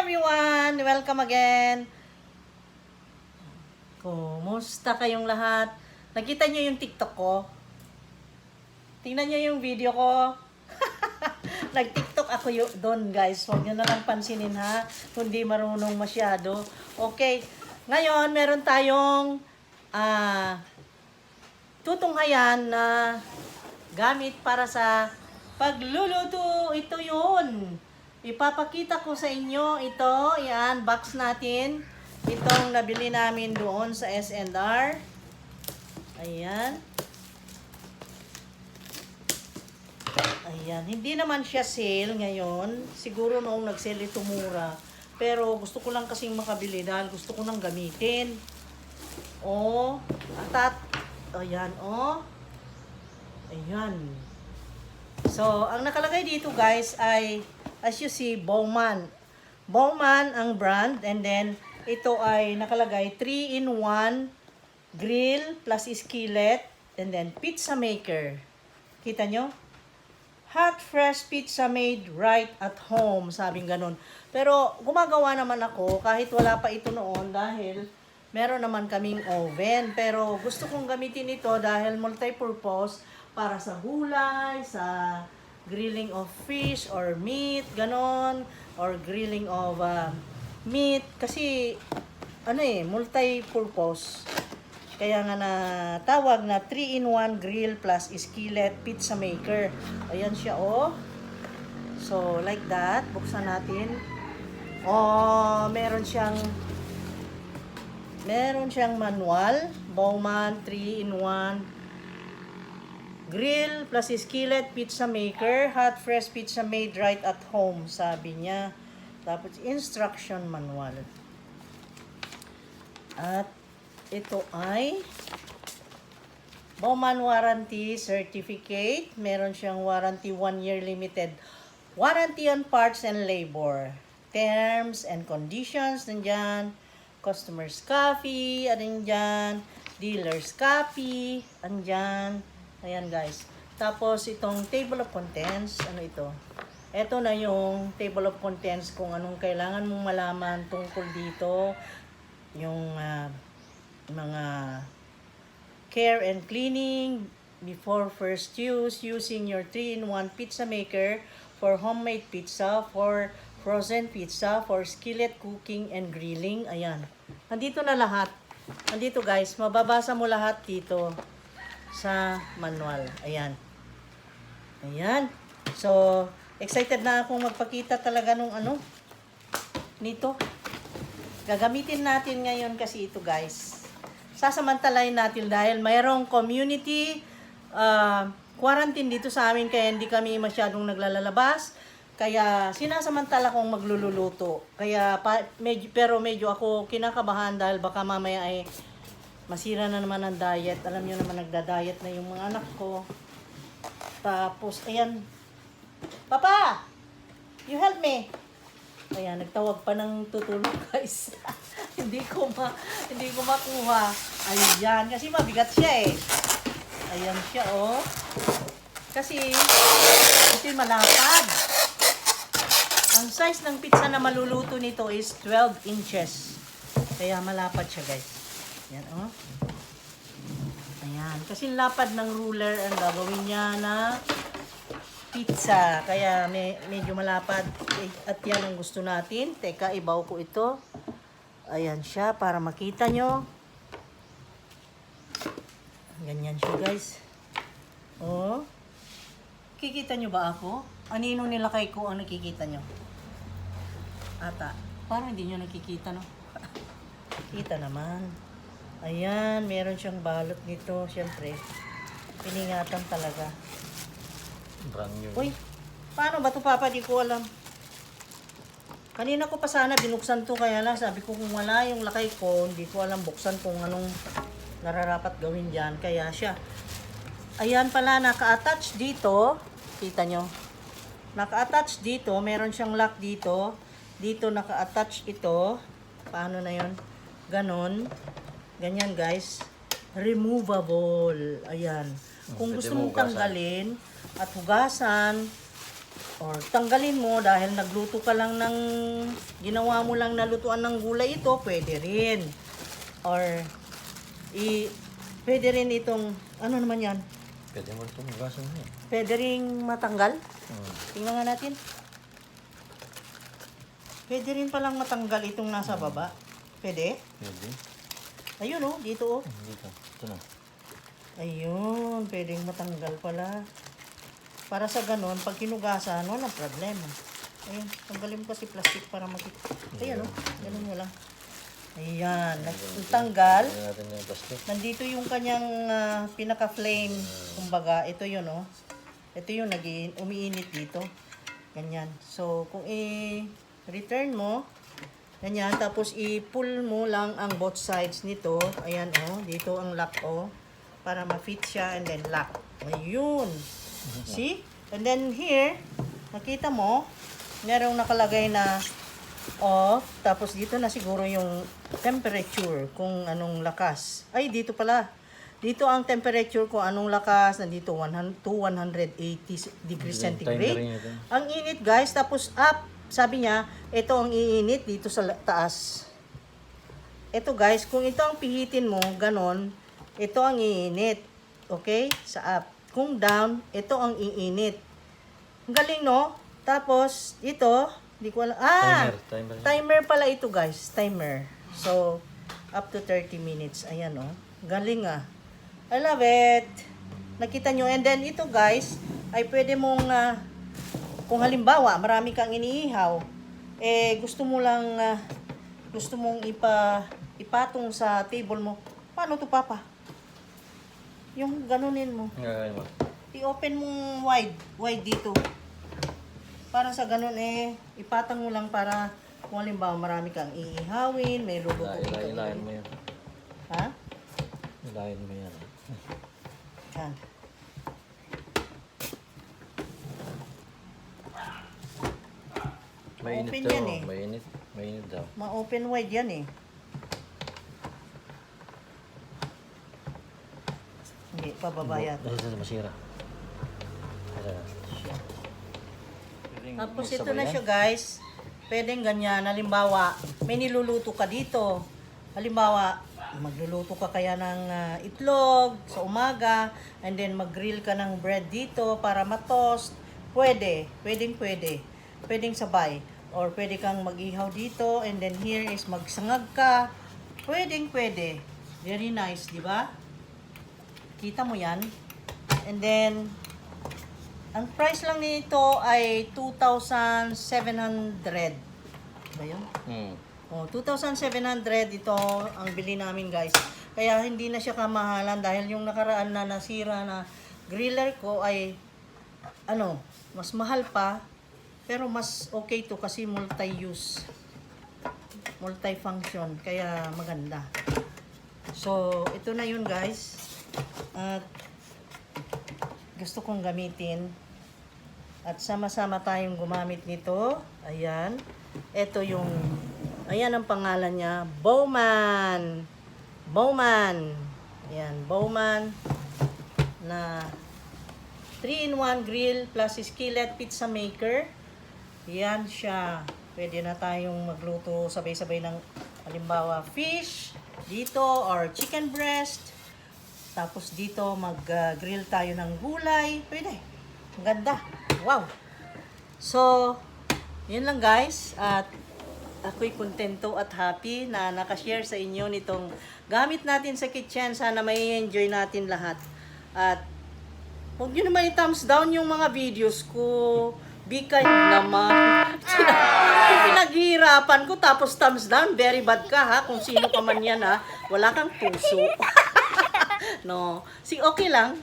everyone! Welcome again! Kumusta kayong lahat? Nakita nyo yung TikTok ko? Tingnan nyo yung video ko. Nag-TikTok ako doon, guys. Huwag nyo na lang pansinin, ha? Kundi marunong masyado. Okay. Ngayon, meron tayong tutunghayan na gamit para sa pagluluto. Ito yun. Ipapakita ko sa inyo ito. Yan, box natin. Itong nabili namin doon sa S&R. Ayan. Ayan. Hindi naman siya sale ngayon. Siguro noong nag-sale ito mura. Pero gusto ko lang kasing makabili dahil gusto ko nang gamitin. Oh. Ayan, oh. Ayan. So, ang nakalagay dito, guys, ay as you see, Bowman. Bowman ang brand. And then, ito ay nakalagay 3-in-1 grill plus skillet. And then, pizza maker. Kita nyo? Hot, fresh pizza made right at home. Sabing ganun. Pero, gumagawa naman ako kahit wala pa ito noon dahil meron naman kaming oven. Pero, gusto kong gamitin ito dahil multi-purpose para sa gulay, sa grilling of fish or meat, ganon, or grilling of meat, kasi multi-purpose. Kaya nga na tawag na 3-in-1 grill plus skillet pizza maker. Ayan siya, oh. So, like that. Buksan natin. Oh, meron siyang manual. Bowman 3-in-1 grill plus skillet pizza maker, hot fresh pizza made right at home, sabi niya. Tapos instruction manual. At ito ay Bowman warranty certificate. Meron siyang warranty 1 year limited warranty on parts and labor. Terms and conditions nandyan. Customer's copy, andyan. Dealer's copy, andyan. Ayan, guys. Tapos, itong table of contents, ano ito? Ito na yung table of contents kung anong kailangan mong malaman tungkol dito. Yung mga care and cleaning before first use, using your 3-in-1 pizza maker for homemade pizza, for frozen pizza, for skillet cooking and grilling. Ayan. Nandito na lahat. Nandito, guys. Mababasa mo lahat dito sa manual. Ayan. Ayan. So, excited na akong magpakita talaga nung nito. Gagamitin natin ngayon kasi ito, guys. Sasamantalayin natin dahil mayroong community quarantine dito sa amin kaya hindi kami masyadong naglalabas. Kaya sinasamantala kong magluluto. Kaya pero medyo ako kinakabahan dahil baka mamaya ay masira na naman ang diet. Alam nyo naman, nagda-diet na yung mga anak ko. Tapos, ayan. Papa! You help me! Ayan, nagtawag pa ng tutulong, guys. hindi ko makuha. Ayan, kasi mabigat siya eh. Ayan siya, oh. Kasi, ito yung malapad. Ang size ng pizza na maluluto nito is 12 inches. Kaya malapad siya, guys. Ayan, oh. Ayan. Kasi lapad ng ruler ang gagawin niya na pizza. Kaya medyo malapad. At yan ang gusto natin. Teka, ibaw ko ito. Ayan siya para makita nyo. Ganyan siya, guys. Oh. Kikita nyo ba ako? Anino nilakay ko ang nakikita nyo? Ata. Parang hindi nyo nakikita, no? Kita naman. Ayan, meron siyang balot nito. Siyempre, piningatan talaga. Brand new. Uy, paano ba ito, Papa? Di ko alam. Kanina ko pa sana binuksan to, kaya lang sabi ko kung wala yung lakay ko, hindi ko alam buksan kung anong nararapat gawin dyan. Kaya siya. Ayan pala, naka-attach dito. Kita nyo? Naka-attach dito. Meron siyang lock dito. Dito naka-attach ito. Paano na yon? Ganon. Ganyan, guys. Removable. Ayan. Kung gusto mong tanggalin at hugasan, Or tanggalin mo dahil nagluto ka lang ng, ginawa mo lang na lutuan ng gulay ito, pwede rin. Or, pwede rin itong, ano naman yan? Pwede mo itong hugasan mo eh. Pwede rin matanggal. Hmm. Tingnan nga natin. Pwede rin palang matanggal itong nasa baba. Pwede? Pwede. Ayun oh, dito oh. Dito. Ito na. Ayun, pwedeng matanggal pala. Para sa ganun, pag kinugasan, walang problema. Ayun, tanggalin mo kasi plastic para makita. Ayan oh, ganun mo lang. Ayan, nagtanggal. Tingnan natin yung plastic. Nandito yung kanyang pinaka-flame. Kumbaga, ito yun oh. Ito yung umiinit dito. Ganyan. So, kung i-return mo, ganyan, tapos i-pull mo lang ang both sides nito. Ayan oh, dito ang lock oh. Para ma-fit siya and then lock. Ayun. See? And then here, nakita mo, merong nakalagay na off. Tapos dito na siguro yung temperature kung anong lakas. Ay, dito pala. Dito ang temperature kung anong lakas. Nandito 100 to 180 degrees Timer centigrade. rin ito. Ang init guys. Tapos up. Sabi niya, ito ang iinit dito sa taas. Ito guys, kung ito ang pihitin mo, ganon, ito ang iinit. Okay? Sa up. Kung down, ito ang iinit. Ang galing, no? Tapos, ito, di ko alam. Timer. Timer pala ito, guys. Timer. So, up to 30 minutes. Ayan, oh. Galing, ah. I love it. Nakita nyo. And then, ito, guys, ay pwede mong, kung halimbawa, marami kang iniihaw, gusto mo lang, gusto mong ipatong sa table mo. Paano to, Papa? Yung ganunin mo. Gagawin mo. I-open mong wide dito. Para sa ganun ipatang mo lang para kung halimbawa marami kang iihawin, may lulutuin ka. Ilayin mo yan. Ha? Ilayin mo yan. Yan. Mainit Open daw. yan eh. Mainit daw. Ma-open wide yan eh. Hindi, pababa yata. Dahil sa masira. Tapos ito na siya guys. Pwedeng ganyan. Halimbawa, may niluluto ka dito. Halimbawa, magluluto ka kaya ng itlog sa umaga. And then mag-grill ka ng bread dito para ma-toast. Pwede. Pwedeng sabay. Or pwede kang mag-ihaw dito. And then here is magsangag ka. Pwede. Very nice, di ba? Kita mo yan. And then, ang price lang nito ay 2,700. Ba yun? Oh, 2,700 ito ang bili namin guys. Kaya hindi na siya kamahalan dahil yung nakaraan na nasira na griller ko ay mas mahal pa. Pero mas okay to kasi multi-use. Multi-function. Kaya maganda. So, ito na yun guys. At gusto kong gamitin. At sama-sama tayong gumamit nito. Ayan. Ito yung, ayan ang pangalan niya. Bowman. Ayan, Bowman na 3-in-1 grill plus skillet pizza maker. Yan siya. Pwede na tayong magluto sabay-sabay ng halimbawa fish dito or chicken breast. Tapos dito mag-grill tayo ng gulay. Pwede. Ang ganda. Wow. So, yun lang guys. At ako'y kontento at happy na nakashare sa inyo nitong gamit natin sa kitchen. Sana may enjoy natin lahat. At huwag nyo naman i-thumbs down yung mga videos ko. Be kind naman. Pinaghihirapan ko tapos thumbs down. Very bad ka ha. Kung sino ka man yan ha. Wala kang puso. No. Okay lang.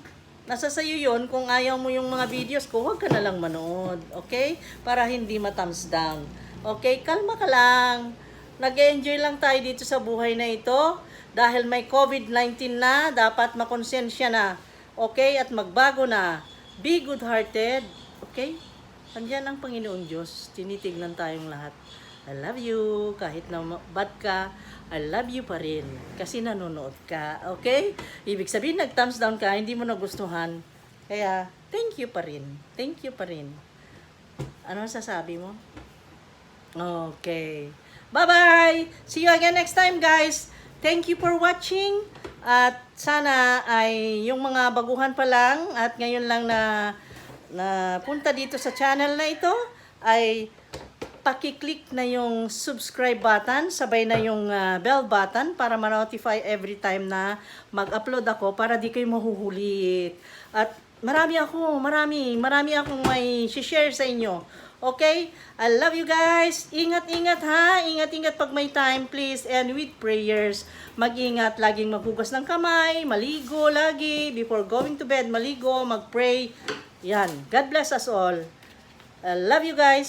Nasa sayo yun. Kung ayaw mo yung mga videos ko, huwag ka na lang manood. Okay? Para hindi ma-thumbs down. Okay? Kalma ka lang. Nag-enjoy lang tayo dito sa buhay na ito. Dahil may COVID-19 na, dapat makonsensya na. Okay? At magbago na. Be good-hearted. Okay? Andiyan ang Panginoon Diyos. Tinitignan tayong lahat. I love you. Kahit na bad ka, I love you pa rin. Kasi nanonood ka. Okay? Ibig sabihin, nag-thumbs down ka, hindi mo nagustuhan. Kaya, thank you pa rin. Thank you pa rin. Ano sasabi mo? Okay. Bye-bye! See you again next time, guys. Thank you for watching. At sana ay yung mga baguhan pa lang at ngayon lang na punta dito sa channel na ito ay paki-click na yung subscribe button, sabay na yung bell button para ma-notify every time na mag-upload ako para di kayo mahuhulit. At marami akong may share sa inyo. Okay? I love you guys. Ingat-ingat ha. Ingat-ingat pag may time, please. And with prayers, mag-ingat. Laging maghugas ng kamay, maligo lagi. Before going to bed, maligo, mag-pray. Yan. God bless us all. I love you guys.